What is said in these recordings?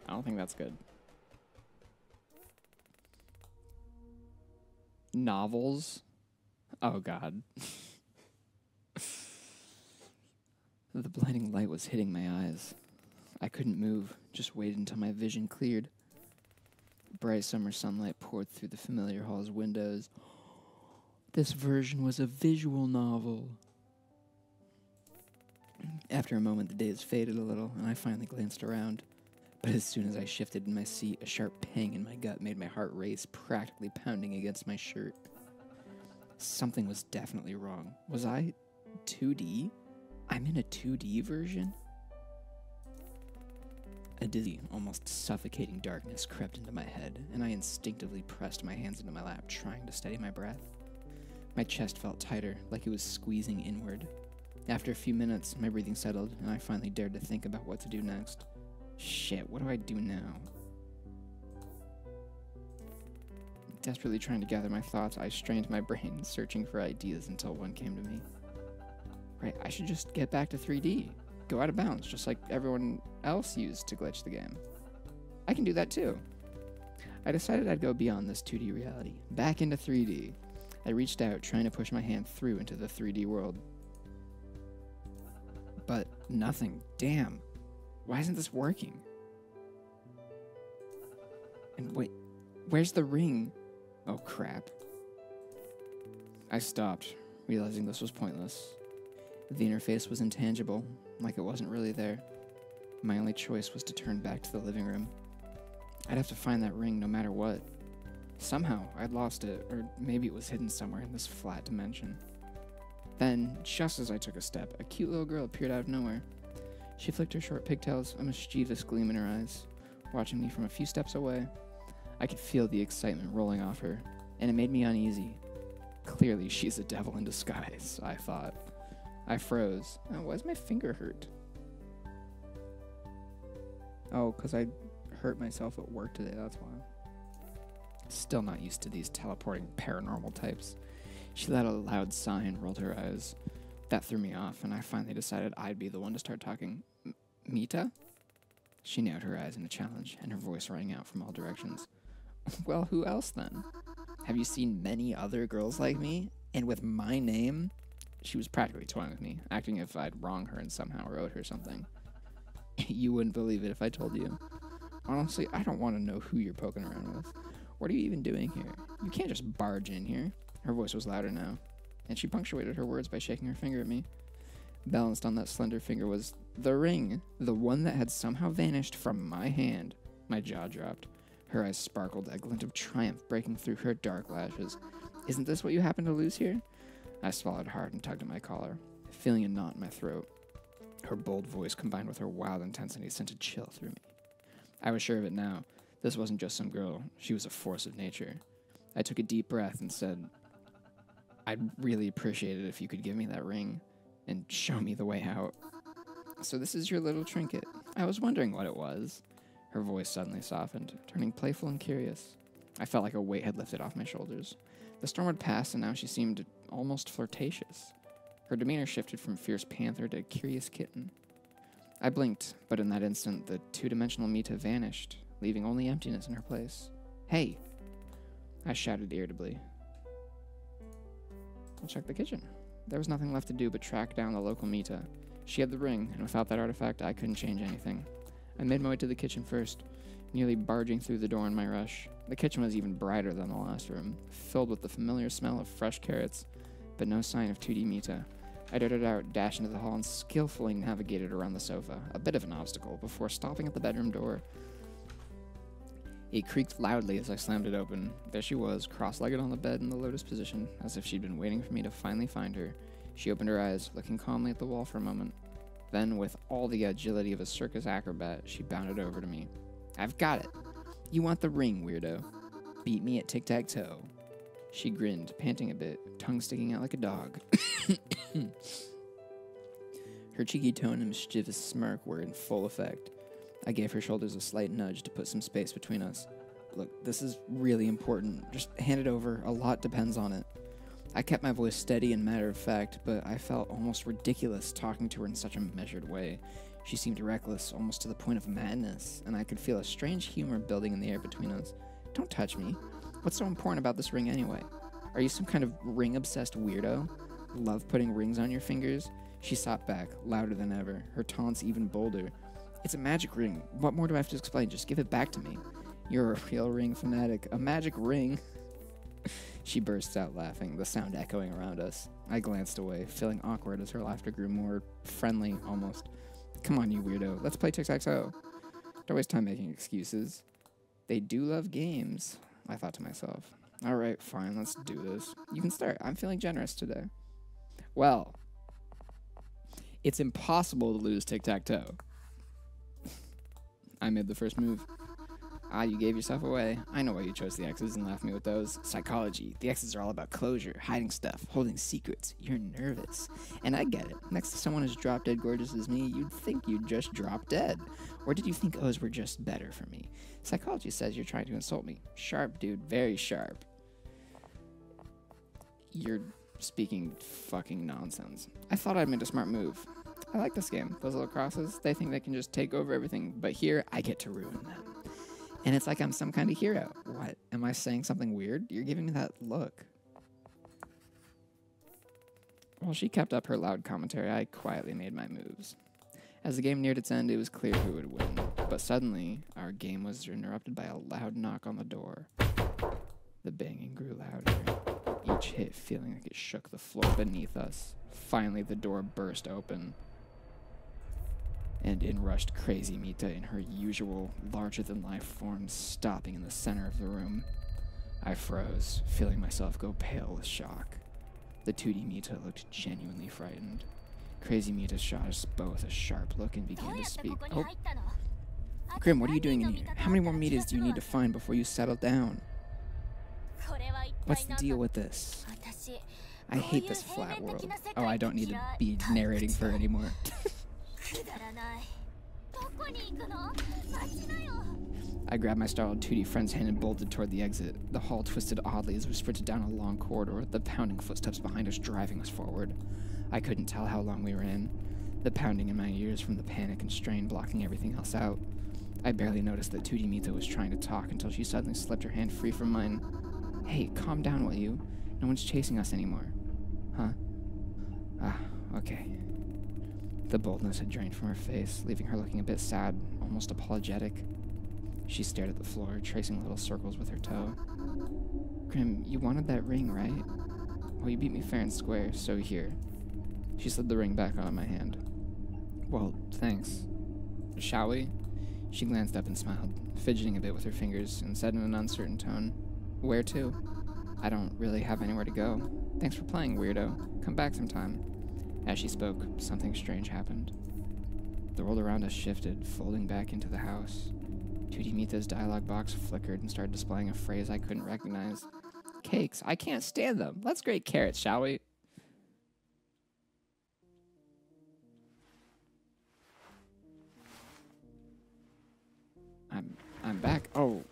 I don't think that's good. Novels? Oh, God. The blinding light was hitting my eyes. I couldn't move, just waited until my vision cleared. Bright summer sunlight poured through the familiar hall's windows. This version was a visual novel. After a moment, the daze faded a little, and I finally glanced around. But as soon as I shifted in my seat, a sharp pang in my gut made my heart race, practically pounding against my shirt. Something was definitely wrong. Was I 2D? I'm in a 2D version? A dizzy, almost suffocating darkness crept into my head, and I instinctively pressed my hands into my lap, trying to steady my breath. My chest felt tighter, like it was squeezing inward. After a few minutes, my breathing settled, and I finally dared to think about what to do next. Shit, what do I do now? Desperately trying to gather my thoughts, I strained my brain, searching for ideas until one came to me. Right, I should just get back to 3D. Go out of bounds, just like everyone else used to glitch the game. I can do that too. I decided I'd go beyond this 2D reality, back into 3D. I reached out, trying to push my hand through into the 3D world. But nothing. Damn. Why isn't this working? And wait, where's the ring? Oh, crap. I stopped, realizing this was pointless. The interface was intangible, like it wasn't really there. My only choice was to turn back to the living room. I'd have to find that ring no matter what. Somehow, I'd lost it, or maybe it was hidden somewhere in this flat dimension. Then, just as I took a step, a cute little girl appeared out of nowhere. She flicked her short pigtails, a mischievous gleam in her eyes, watching me from a few steps away. I could feel the excitement rolling off her, and it made me uneasy. Clearly, she's a devil in disguise, I thought. I froze. Oh, why does my finger hurt? Oh, because I hurt myself at work today, that's why. Still not used to these teleporting paranormal types. She let a loud sigh and rolled her eyes. That threw me off, and I finally decided I'd be the one to start talking. Mita? She narrowed her eyes in a challenge, and her voice rang out from all directions. Well, who else then? Have you seen many other girls like me? And with my name? She was practically toying with me, acting as if I'd wronged her and somehow owed her something. You wouldn't believe it if I told you. Honestly, I don't want to know who you're poking around with. What are you even doing here? You can't just barge in here. Her voice was louder now, and she punctuated her words by shaking her finger at me. Balanced on that slender finger was the ring, the one that had somehow vanished from my hand. My jaw dropped. Her eyes sparkled, a glint of triumph breaking through her dark lashes. Isn't this what you happened to lose here? I swallowed hard and tugged at my collar, feeling a knot in my throat. Her bold voice combined with her wild intensity sent a chill through me. I was sure of it now. This wasn't just some girl. She was a force of nature. I took a deep breath and said, I'd really appreciate it if you could give me that ring and show me the way out. So this is your little trinket. I was wondering what it was. Her voice suddenly softened, turning playful and curious. I felt like a weight had lifted off my shoulders. The storm had passed, and now she seemed almost flirtatious. Her demeanor shifted from fierce panther to curious kitten. I blinked, but in that instant, the two-dimensional Mita vanished, leaving only emptiness in her place. Hey! I shouted irritably. I'll check the kitchen. There was nothing left to do but track down the local Mita. She had the ring, and without that artifact, I couldn't change anything. I made my way to the kitchen first, nearly barging through the door in my rush. The kitchen was even brighter than the last room, filled with the familiar smell of fresh carrots, but no sign of 2D Mita. I darted out, dashed into the hall, and skillfully navigated around the sofa, a bit of an obstacle, before stopping at the bedroom door. It creaked loudly as I slammed it open. There she was, cross-legged on the bed in the lotus position, as if she'd been waiting for me to finally find her. She opened her eyes, looking calmly at the wall for a moment. Then, with all the agility of a circus acrobat, she bounded over to me. I've got it! You want the ring, weirdo. Beat me at tic-tac-toe. She grinned, panting a bit, tongue sticking out like a dog. Her cheeky tone and mischievous smirk were in full effect. I gave her shoulders a slight nudge to put some space between us. Look, this is really important. Just hand it over. A lot depends on it. I kept my voice steady and matter of fact, but I felt almost ridiculous talking to her in such a measured way. She seemed reckless, almost to the point of madness, and I could feel a strange humor building in the air between us. Don't touch me. What's so important about this ring anyway? Are you some kind of ring-obsessed weirdo? Love putting rings on your fingers? She sobbed back, louder than ever, her taunts even bolder. It's a magic ring. What more do I have to explain? Just give it back to me. You're a real ring fanatic. A magic ring? She bursts out laughing, the sound echoing around us. I glanced away, feeling awkward as her laughter grew more friendly, almost. Come on, you weirdo. Let's play tic-tac-toe. Don't waste time making excuses. They do love games, I thought to myself. All right, fine, let's do this. You can start. I'm feeling generous today. Well, it's impossible to lose tic-tac-toe. I made the first move. Ah, you gave yourself away. I know why you chose the X's and left me with those. Psychology. The X's are all about closure, hiding stuff, holding secrets. You're nervous. And I get it. Next to someone as drop-dead gorgeous as me, you'd think you'd just drop dead. Or did you think O's were just better for me? Psychology says you're trying to insult me. Sharp, dude. Very sharp. You're speaking fucking nonsense. I thought I'd made a smart move. I like this game. Those little crosses, they think they can just take over everything. But here, I get to ruin them. And it's like I'm some kind of hero. What? Am I saying something weird? You're giving me that look. While she kept up her loud commentary, I quietly made my moves. As the game neared its end, it was clear who would win. But suddenly, our game was interrupted by a loud knock on the door. The banging grew louder, each hit feeling like it shook the floor beneath us. Finally, the door burst open. And in rushed Crazy Mita in her usual larger-than-life form, stopping in the center of the room. I froze, feeling myself go pale with shock. The 2D Mita looked genuinely frightened. Crazy Mita shot us both a sharp look and began to speak. Oh. Grim, what are you doing in here? How many more Mitas do you need to find before you settle down? What's the deal with this? I hate this flat world. Oh, I don't need to be narrating for it anymore. I grabbed my startled 2D friend's hand and bolted toward the exit. The hall twisted oddly as we sprinted down a long corridor with the pounding footsteps behind us driving us forward. I couldn't tell how long we were in, the pounding in my ears from the panic and strain blocking everything else out. I barely noticed that 2D Mita was trying to talk until she suddenly slipped her hand free from mine. Hey, calm down, will you? No one's chasing us anymore. Huh? Ah, okay. The boldness had drained from her face, leaving her looking a bit sad, almost apologetic. She stared at the floor, tracing little circles with her toe. Grim, you wanted that ring, right? Well, you beat me fair and square, so here. She slid the ring back on my hand. Well, thanks. Shall we? She glanced up and smiled, fidgeting a bit with her fingers, and said in an uncertain tone, Where to? I don't really have anywhere to go. Thanks for playing, weirdo. Come back sometime. As she spoke, something strange happened. The world around us shifted, folding back into the house. 2D Mita's dialogue box flickered and started displaying a phrase I couldn't recognize. Cakes, I can't stand them. Let's grate carrots, shall we? I'm back. Oh.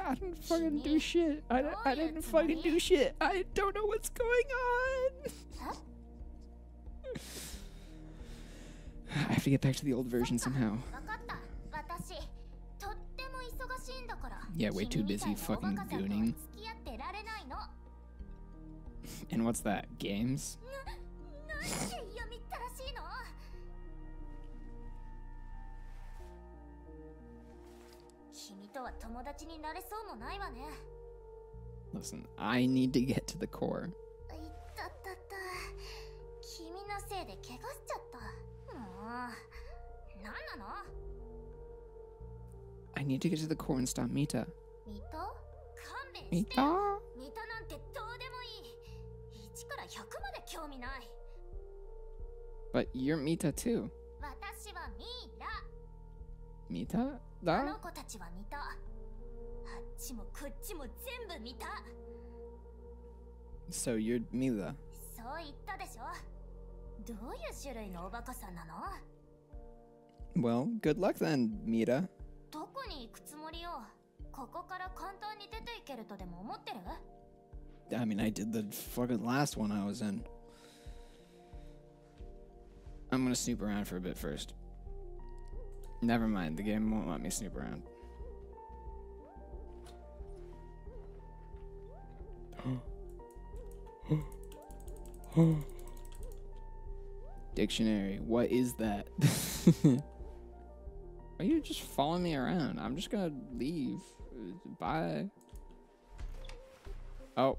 I didn't fucking do shit. I didn't fucking do shit. I don't know what's going on. I have to get back to the old version somehow. Yeah, way too busy fucking gooning. And what's that? Games? Listen, I need to get to the core. I need to get to the core and stop Mita. Mita? But you're Mita too. Mita? Da? ちもこっちも全部見た。 So you're Mila. そう言ったでしょ。どういう種類のおバカさんなの？ Well, good luck then, Mita. どこに行くつもりよ。ここから簡単に出ていけるとでも思ってる？ I mean, I did the fucking last one I was in. I'm gonna snoop around for a bit first. Never mind, the game won't let me snoop around. Dictionary, what is that? Are you just following me around? I'm just gonna leave. Bye. Oh.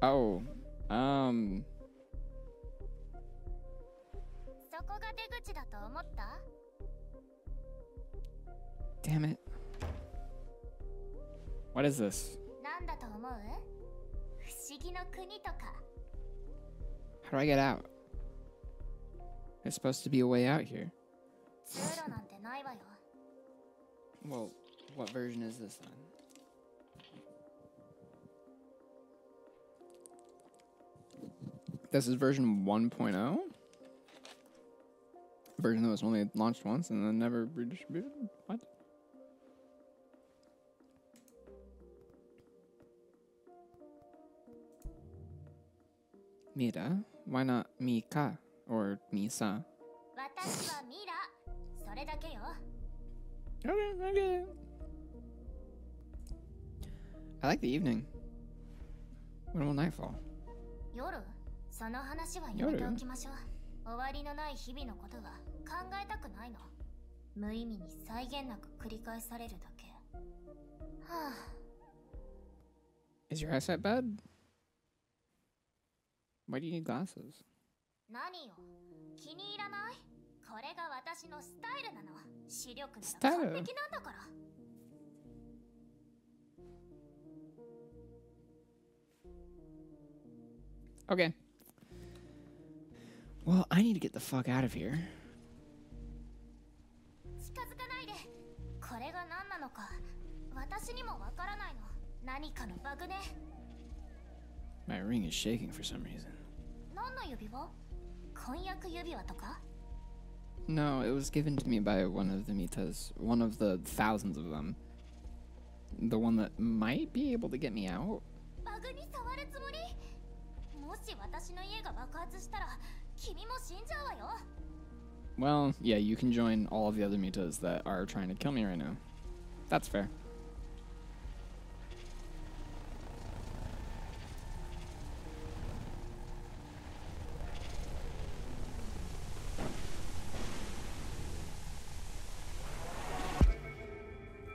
Oh. そこが出口だと思った？ Damn it. What is this? なんだと思う？不思議の国とか。 How do I get out? There's supposed to be a way out here. 通路なんてないわよ。 Well, what version is this then? This is version 1.0? Version that was only launched once and then never redistributed? What? Mira? Why not Mika or Misa? 私はミラ。それだけよ。 Okay. I like the evening. When will night fall? 夜？その話はやめておきましょう。終わりのない日々のことは考えたくないの。無意味に際限なく繰り返されるだけ。はあ。 Is your eyesight bad? Why do you need glasses? 何よ、気に入らない？これが私のスタイルなの。視力なら完璧なんだから。 Okay. Well, I need to get the fuck out of here. 近づかないで。これが何なのか私にもわからないの。何かのバグね。 My ring is shaking for some reason. 何の指輪？婚約指輪とか？ No, it was given to me by one of the Mitas. One of the thousands of them. The one that might be able to get me out. バグに触るつもり？もし私の家が爆発したら君も死んじゃうわよ。 Well, yeah, you can join all of the other Mitas that are trying to kill me right now. That's fair.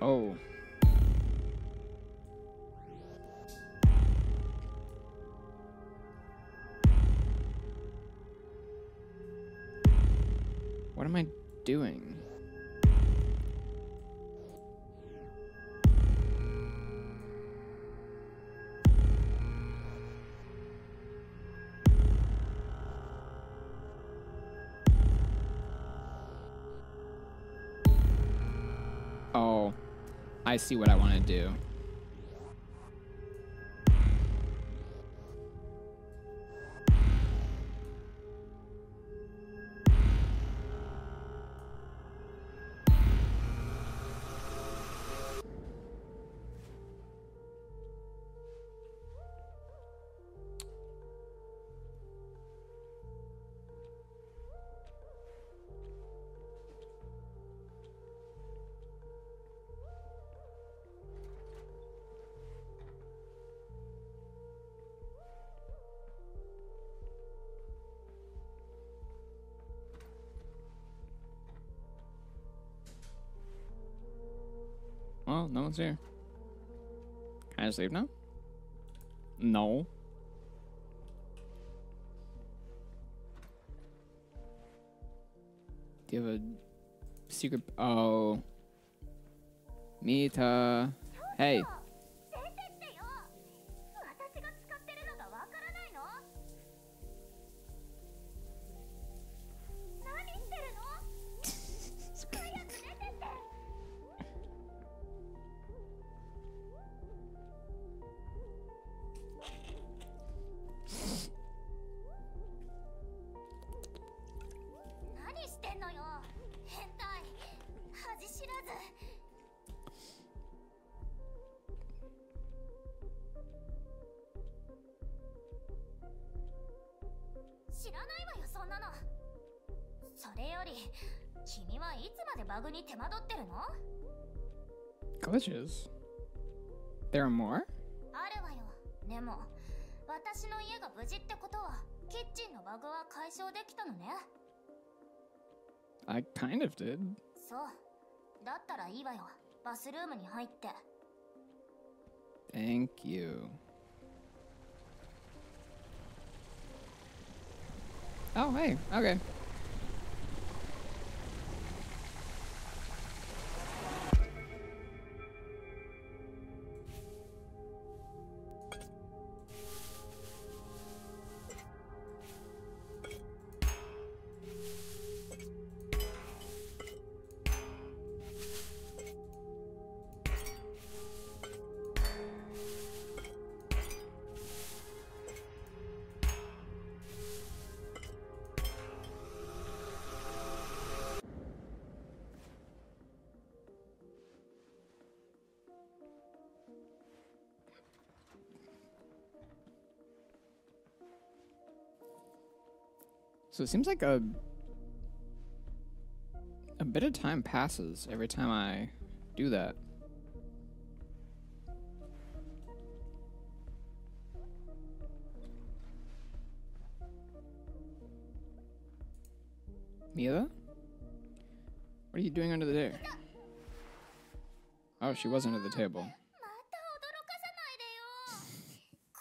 Oh. What am I doing? Oh, I see what I want to do. Well, no one's here. Can I just leave now? No. Do you have a secret? Oh. Mita. Hey. 出てってよ。私が使ってるのがわからないの？何してるの？早く出てって。知らないわよそんなの。それより君はいつまでバグに手間取ってるの？ Glitches? There are more? あるわよ。でも私の家が無事ってことはキッチンのバグは解消できたのね。 I kind of did. そうだったらいいわよ。バスルームに入って。 Thank you. Oh, hey, okay. So it seems like a bit of time passes every time I do that. Mila? What are you doing under the table? Oh, she was under the table.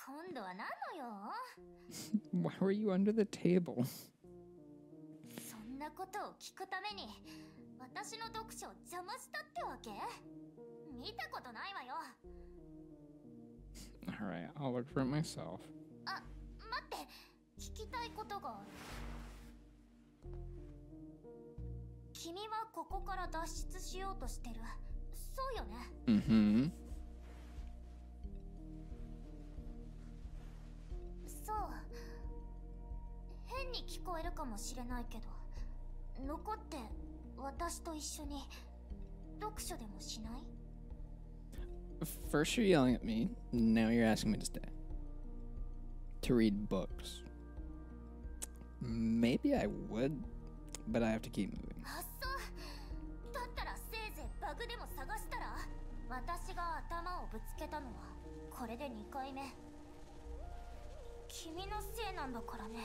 今度は何のよ。 Why were you under the table? そんなことを聞くために私の読書を邪魔したってわけ？見たことないわよ。 Alright, I'll look for it myself. あ、待って、聞きたいことがある。君はここから脱出しようとしてる。そうよね。Mm-hmm. そう。変に聞こえるかもしれないけど、残って私と一緒に読書でもしない？ First you're yelling at me, now you're asking me to stay. To read books. Maybe I would, but I have to keep moving. あ、そう。だったらせいぜいバグでも探したら？私が頭をぶつけたのはこれで2回目。君のせいなんだからね。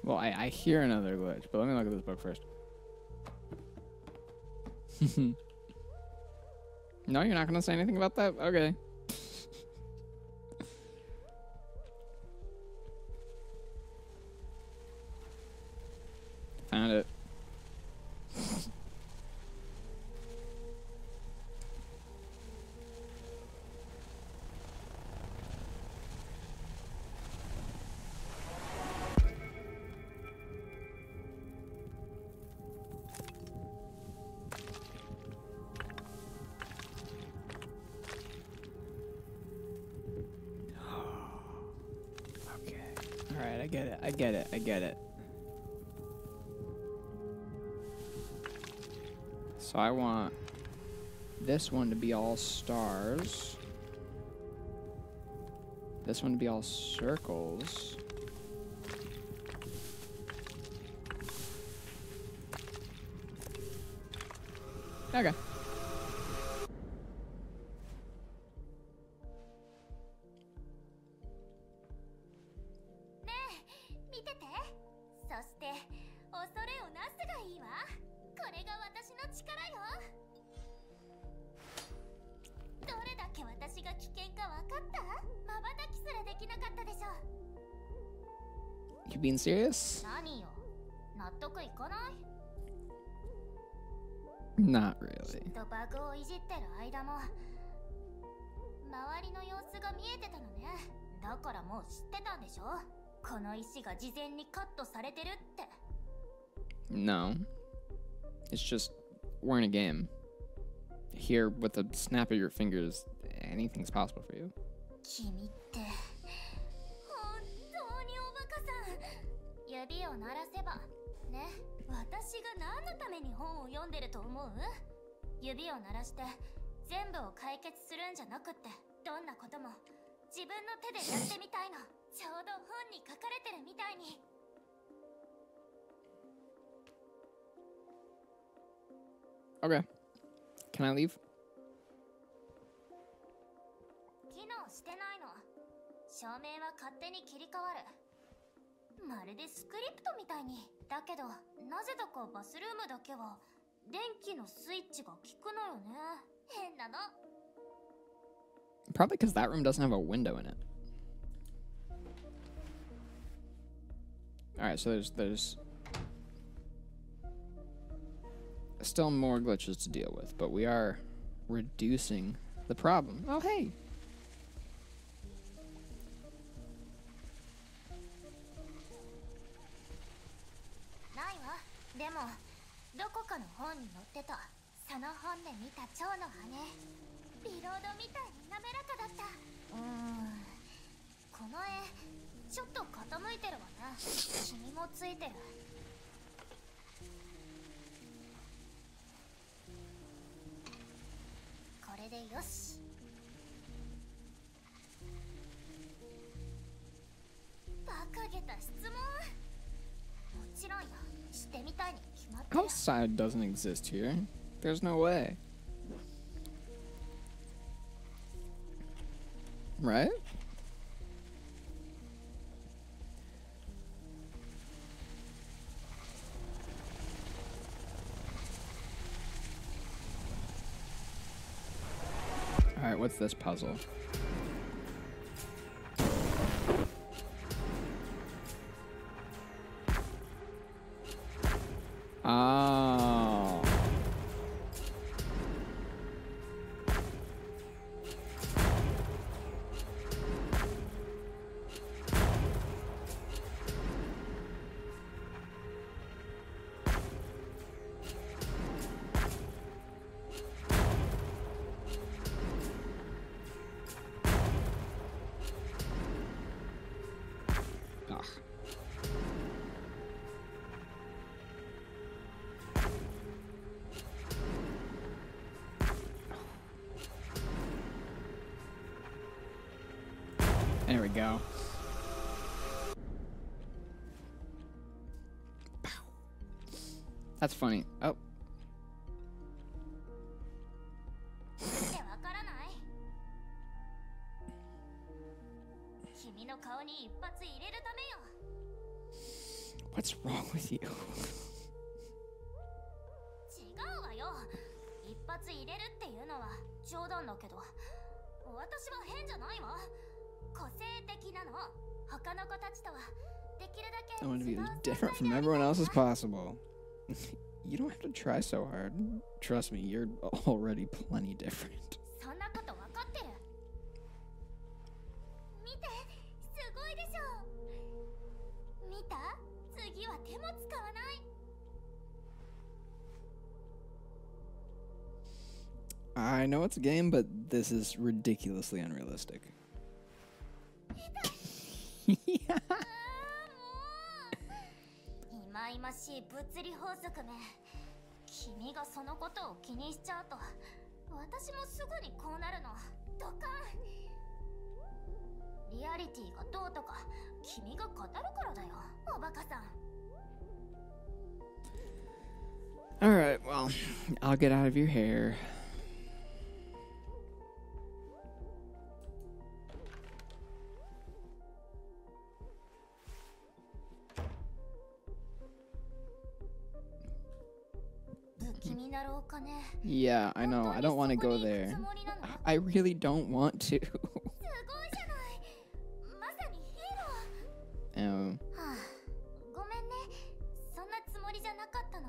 Well, I hear another glitch, but let me look at this book first. No, you're not going to say anything about that? Okay. Found it. Alright, I get it. So I want this one to be all stars. This one to be all circles. Okay. 'You being serious? 何よ、納得いかない？ Not really. きっとバグをいじってる間も周りの様子が見えてたのね。だからもう知ってたんでしょ？この石が事前にカットされてるって。 No. It's just we're in a game. Here, with a snap of your fingers, anything's possible for you. 君って本当におバカさん。指を鳴らせばね。私が何のために本を読んでると思う？指を鳴らして全部を解決するんじゃなくって、どんなことも自分の手でやってみたいの。ちょうど本に書かれてるみたいに。Okay. Can I leave? 機能してないの。照明は勝手に切り替わる。まるでスクリプトみたいに。だけどなぜだかバスルームだけは電気のスイッチが効くのよね。変なの。 Probably because that room doesn't have a window in it. Alright, so there's still more glitches to deal with, but we are reducing the problem. Oh, hey! ないわ。でもどこかの本に載ってた。その本で見た蝶の羽、ビロードみたいに滑らかだった。この絵ちょっと傾いてるわね。シミもついてる。これでよし。バカげた質問。もちろんよ。してみたいに決まってる。MiSide doesn't exist here. There's no way. Right? Alright, what's this puzzle? Oh. Ugh. There we go. That's funny. Oh. ってわからない？君の顔に一発入れるためよ。What's wrong with you? 違うわよ。一発入れるっていうのは冗談だけど、私は変じゃないわ。個性的なの。他の子たちとはできるだけ I want to be as different from everyone else as possible. You don't have to try so hard. Trust me, you're already plenty different. そんなこと分かってる。見て、すごいでしょ。見た？次は手も使わない。I know it's a game, but this is ridiculously unrealistic. いまいましい物理法則め。君がそのことを気にしちゃうと、私もすぐにこうなるの。ドカン。リアリティがどうとか君が語るからだよ、おバカさん。 Alright, well, I'll get out of your hair. Yeah, I know. I don't want to go there. I really don't want to. Oh. ごめんね。そんなつもりじゃなかったの。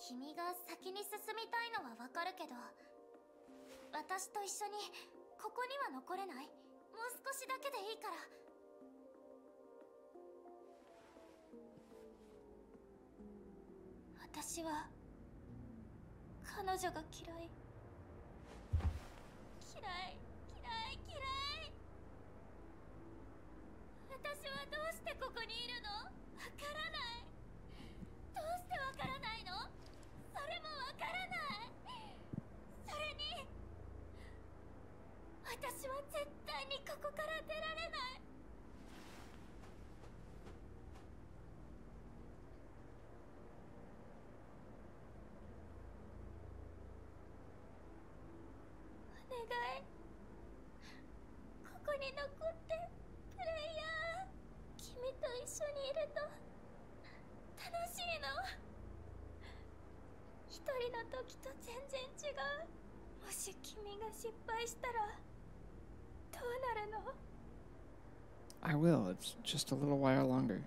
君が先に進みたいのはわかるけど、私と一緒にここには残れない？もう少しだけでいいから。私は彼女が嫌い。嫌い嫌い嫌い。私はどうしてここにいるの？わからない。どうしてわからないの？それもわからない。に残ってプレイヤー。君と一緒にいると楽しいの。一人の時と全然違う。もし君が失敗したらどうなるの？ I will. It's just a little while longer.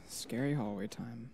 Scary hallway time.